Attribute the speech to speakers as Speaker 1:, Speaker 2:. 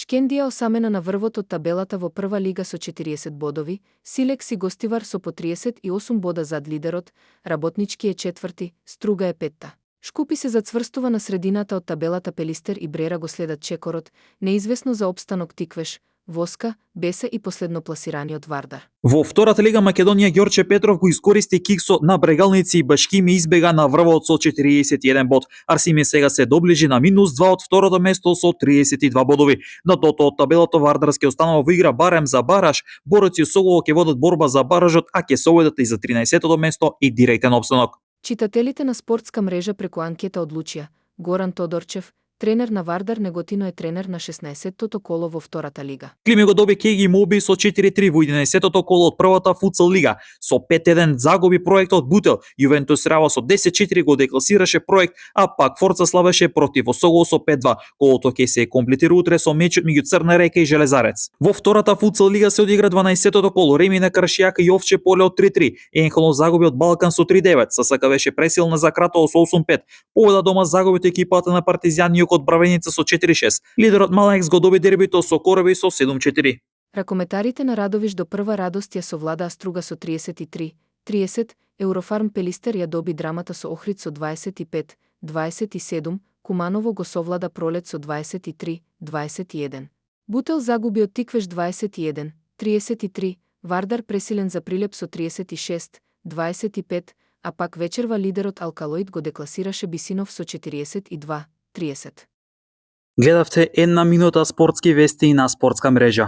Speaker 1: Шкендија осамена на врвот од табелата во прва лига со 40 бодови, Силекс и Гостивар со по 38 бода зад лидерот, Работнички е четврти, Струга е петта. Шкупи се зацврстува на средината од табелата, Пелистер и Брера го следат чекорот, неизвестно за опстанок Тиквеш, Воска, Беса и последно пласираниот Вардар.
Speaker 2: Во втората лига Македонија Ѓорче Петров го искористи киксот на Брегалници и Башкими избега на врвот со 41 бод. Арсиме сега се доближи на -2 од второто место со 32 бодови. На тото од табелата Вардарски останува во игра барем за бараж. Бореци Соколово ќе водат борба за баражот, а ќе се обидат и за 13-тото место и директен опстанок.
Speaker 1: Читателите на спортска мрежа преку анкета одлучија: Горан Тодорчев, тренер на Вардар, Неготино е тренер на 16-тото коло во втората лига.
Speaker 2: Климе го доби Кеги Моби со 4-3 во 11-тото коло од првата футсал лига. Со 5-1 загуби проектот Бутел. Јувентус Реала со 10-4 го декласираше проект, а пак Форца славеше против Осоголо со 5-2. Колото ќе се комплетира утре со мечот меѓу Црна Река и Железарец. Во втората футсал лига се одигра 12-тото коло. Реми на Кршијака и Овче поле од 3-3. Енхело загуби од Балкан со 3-9. ССК беше пресилна за Кратово со 8-5. Победа дома загуби од екипата на Партизан од Бравеница со 4-6. Лидерот Малекс го доби дербито со Кораби со 7-4.
Speaker 1: Ракометарите на Радовиш до прва радост ја совладаа Струга со 33-30, Еврофарм Пелистер ја доби Драмата со Охрид со 25-27, Куманово го совлада Пролет со 23-21. Бутел загуби од Тиквеш 21-33, Вардар пресилен за Прилеп со 36-25, а пак вечерва лидерот Алкалоид го декласираше Бисинов со 42-30.
Speaker 2: Гледавте една минута спортски вести на спортска мрежа.